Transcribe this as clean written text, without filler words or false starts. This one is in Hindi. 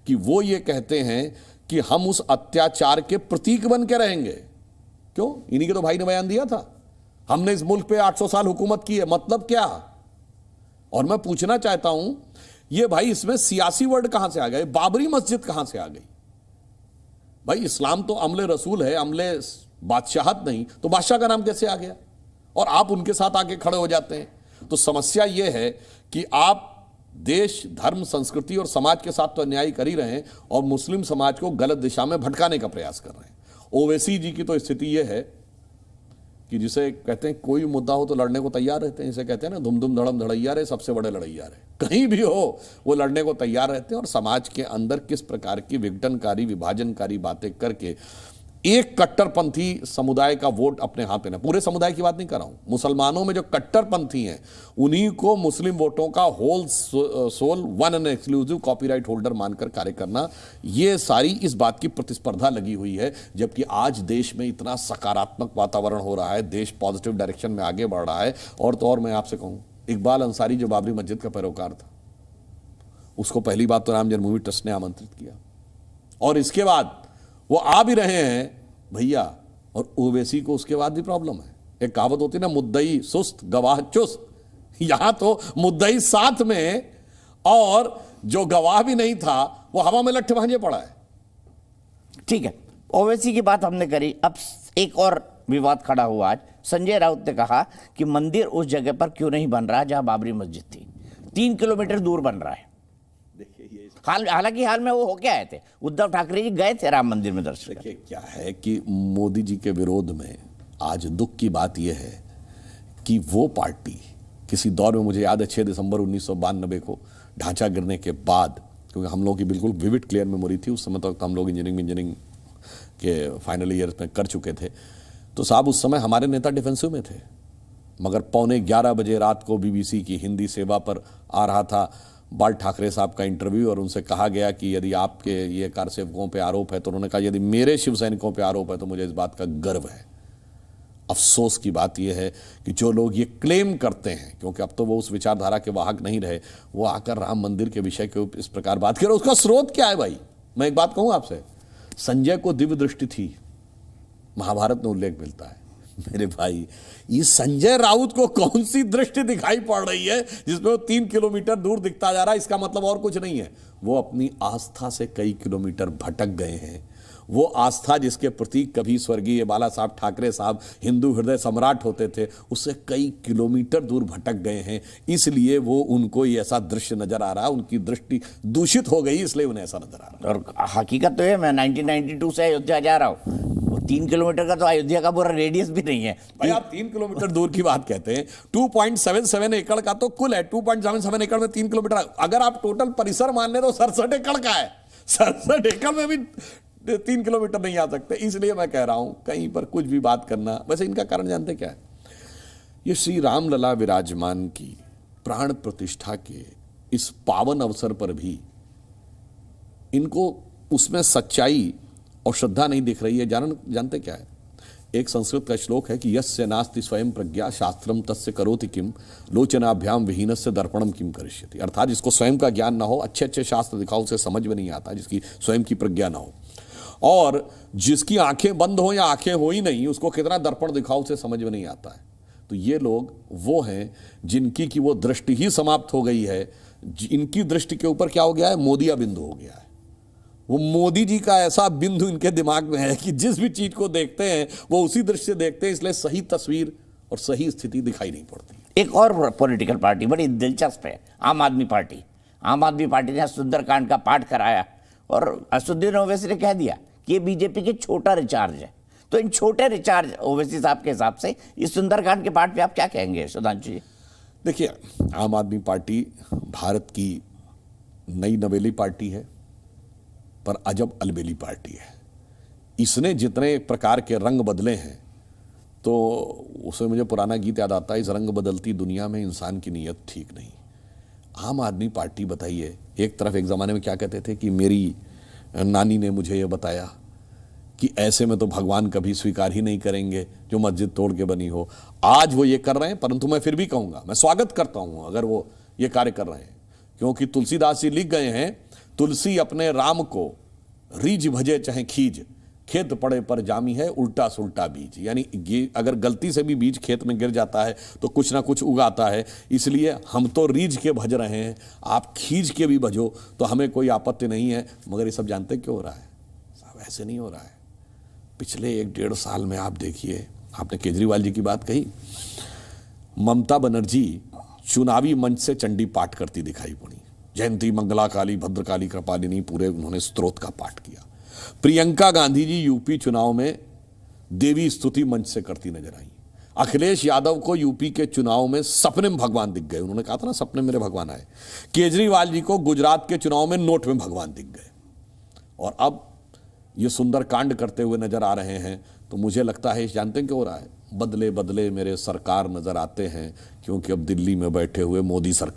कि वो ये कहते हैं कि हम उस अत्याचार के प्रतीक बन के रहेंगे। क्यों? इन्हीं के तो भाई ने बयान दिया था, हमने इस मुल्क पे 800 साल हुकूमत की है। मतलब क्या? और मैं पूछना चाहता हूं, ये भाई इसमें सियासी वर्ड कहां से आ गए? बाबरी मस्जिद कहां से आ गई? भाई इस्लाम तो अमले रसूल है, अमले बादशाहत नहीं, तो बादशाह का नाम कैसे आ गया? और आप उनके साथ आके खड़े हो जाते हैं। तो समस्या यह है कि आप देश, धर्म, संस्कृति और समाज के साथ तो अन्याय कर ही रहे हैं और मुस्लिम समाज को गलत दिशा में भटकाने का प्रयास कर रहे हैं। ओवैसी जी की तो स्थिति यह है कि जिसे कहते हैं कोई मुद्दा हो तो लड़ने को तैयार रहते हैं। इसे कहते हैं ना, धुम धुम धड़म धड़ैया रे, सबसे बड़े लड़ैया रे। कहीं भी हो वो लड़ने को तैयार रहते हैं और समाज के अंदर किस प्रकार की विघटनकारी, विभाजनकारी बातें करके एक कट्टरपंथी समुदाय का वोट अपने हाथ में, पूरे समुदाय की बात नहीं कर रहा हूं, मुसलमानों में जो कट्टरपंथी हैं उन्हीं को मुस्लिम वोटों का whole sole one and exclusive copyright holder मानकर कार्य करना, ये सारी इस बात की प्रतिस्पर्धा लगी हुई है। जबकि आज देश में इतना सकारात्मक वातावरण हो रहा है, देश पॉजिटिव डायरेक्शन में आगे बढ़ रहा है। और तो और मैं आपसे कहूं, इकबाल अंसारी जो बाबरी मस्जिद का पैरोकार था, उसको पहली बात तो राम जन्मभूमि ट्रस्ट ने आमंत्रित किया और इसके बाद वो आ भी रहे हैं भैया। और ओवैसी को उसके बाद भी प्रॉब्लम है। एक कहावत होती है ना, मुद्दई सुस्त गवाह चुस्त। यहां तो मुद्दई साथ में और जो गवाह भी नहीं था वो हवा में लट्ठे भांजे पड़ा है। ठीक है, ओवैसी की बात हमने करी। अब एक और विवाद खड़ा हुआ आज। संजय राउत ने कहा कि मंदिर उस जगह पर क्यों नहीं बन रहा जहां बाबरी मस्जिद थी, 3 किलोमीटर दूर बन रहा है। हालांकि हाल में वो होके आए थे, उद्धव ठाकरे जी गए थे राम मंदिर में दर्शन। देखिए क्या है कि मोदी जी के विरोध में आज दुख की बात यह है कि वो पार्टी किसी दौर में, मुझे याद है 6 दिसंबर 1992 को ढांचा गिरने के बाद, क्योंकि हम लोग की बिल्कुल विविड क्लियर मेमोरी थी, उस समय तक तो हम लोग इंजीनियरिंग के फाइनल ईयर में कर चुके थे। तो साहब उस समय हमारे नेता डिफेंसिव में थे, मगर 11:15 बजे रात को BBC की हिंदी सेवा पर आ रहा था बाल ठाकरे साहब का इंटरव्यू और उनसे कहा गया कि यदि आपके ये कारसेवकों पे आरोप है, तो उन्होंने कहा यदि मेरे शिव सैनिकों पे आरोप है तो मुझे इस बात का गर्व है। अफसोस की बात यह है कि जो लोग ये क्लेम करते हैं, क्योंकि अब तो वो उस विचारधारा के वाहक नहीं रहे, वो आकर राम मंदिर के विषय के ऊपर इस प्रकार बात कर रहे। उसका स्रोत क्या है भाई? मैं एक बात कहूं आपसे, संजय को दिव्य दृष्टि थी, महाभारत में उल्लेख मिलता है। मेरे भाई, ये संजय राउत को कौन सी दृष्टि दिखाई पड़ रही है जिसमें वो 3 किलोमीटर दूर दिखता जा रहा है? इसका मतलब और कुछ नहीं है, वो अपनी आस्था से कई किलोमीटर भटक गए हैं। वो आस्था जिसके प्रतीक कभी स्वर्गीय बाला साहब ठाकरे साहब हिंदू हृदय सम्राट होते थे, उससे कई किलोमीटर दूर भटक गए हैं। इसलिए वो उनको ये ऐसा दृश्य नजर आ रहा है, उनकी दृष्टि दूषित हो गई, इसलिए उन्हें ऐसा नजर आ रहा है। और हकीकत तो है, मैं 1992 से अयोध्या जा रहा हूँ, 3 किलोमीटर का तो अयोध्या का पूरा रेडियस भी नहीं है। भाई आप 3 किलोमीटर दूर की बात कहते हैं, 2.77 एकड़ का तो कुल है, 2.77 एकड़ में 3 किलोमीटर। अगर आप टोटल परिसर मान ले तो 67 एकड़ का है, 67 एकड़ में भी 3 किलोमीटर नहीं आ सकते। इसलिए मैं कह रहा हूं कहीं पर कुछ भी बात करना। वैसे इनका कारण जानते क्या है? ये श्री रामलला विराजमान की प्राण प्रतिष्ठा के इस पावन अवसर पर भी इनको उसमें सच्चाई और श्रद्धा नहीं दिख रही है। जानते क्या है? एक संस्कृत का श्लोक है कि यस्य नास्ति स्वयं प्रज्ञा शास्त्रम तस्य करोति किम लोचनाभ्याम विहीनस्य दर्पणम किम करिष्यति। अर्थात जिसको स्वयं का ज्ञान ना हो, अच्छे अच्छे शास्त्र दिखाओ, उसे समझ में नहीं आता, जिसकी स्वयं की प्रज्ञा ना हो। और जिसकी आंखें बंद हो या आंखें हो ही नहीं, उसको कितना दर्पण दिखाओ उसे समझ में नहीं आता है। तो ये लोग वो हैं जिनकी की वो दृष्टि ही समाप्त हो गई है। इनकी दृष्टि के ऊपर क्या हो गया है? मोदिया बिंदु हो गया है। वो मोदी जी का ऐसा बिंदु इनके दिमाग में है कि जिस भी चीज को देखते हैं वो उसी दृष्टि से देखते हैं, इसलिए सही तस्वीर और सही स्थिति दिखाई नहीं पड़ती। एक और पॉलिटिकल पार्टी बड़ी दिलचस्प है, आम आदमी पार्टी। आम आदमी पार्टी ने सुंदरकांड का पाठ कराया और असदुद्दीन ओवैसी ने कह दिया कि ये बीजेपी के छोटा रिचार्ज है। तो इन छोटे रिचार्ज ओवैसी साहब के हिसाब से इस सुंदरकांड के पाठ पे आप क्या कहेंगे सुधांशु जी? देखिए, आम आदमी पार्टी भारत की नई नवेली पार्टी है, पर अजब अलबेली पार्टी है। इसने जितने प्रकार के रंग बदले हैं, तो उसमें मुझे पुराना गीत याद आता है, इस रंग बदलती दुनिया में इंसान की नीयत ठीक नहीं। आम आदमी पार्टी, बताइए, एक तरफ एक ज़माने में क्या कहते थे कि मेरी नानी ने मुझे ये बताया कि ऐसे में तो भगवान कभी स्वीकार ही नहीं करेंगे जो मस्जिद तोड़ के बनी हो। आज वो ये कर रहे हैं, परंतु मैं फिर भी कहूँगा, मैं स्वागत करता हूँ अगर वो ये कार्य कर रहे हैं, क्योंकि तुलसीदास जी लिख गए हैं, तुलसी अपने राम को रीझ भजे चाहे खीज, खेत पड़े पर जामी है उल्टा सुल्टा बीज। यानी ये अगर गलती से भी बीज खेत में गिर जाता है तो कुछ ना कुछ उगाता है, इसलिए हम तो रीझ के भज रहे हैं, आप खींच के भी भजो तो हमें कोई आपत्ति नहीं है। मगर ये सब जानते क्यों हो रहा है साहब? ऐसे नहीं हो रहा है। पिछले 1-1.5 साल में आप देखिए, आपने केजरीवाल जी की बात कही, ममता बनर्जी चुनावी मंच से चंडी पाठ करती दिखाई पड़ी। जयंती मंगला काली भद्रकाली कृपालिनी पूरे उन्होंने स्तोत्र का पाठ किया। प्रियंका गांधी जी यूपी चुनाव में देवी स्तुति मंच से करती नजर आई। अखिलेश यादव को यूपी के चुनाव में सपने में भगवान दिख गए, उन्होंने कहा था ना सपने मेरे भगवान आए। केजरीवाल जी को गुजरात के चुनाव में नोट में भगवान दिख गए, और अब ये सुंदर कांड करते हुए नजर आ रहे हैं। तो मुझे लगता है, जानते हैं क्या हो रहा है? बदले बदले मेरे सरकार नजर आते हैं, क्योंकि अब दिल्ली में बैठे हुए मोदी सरकार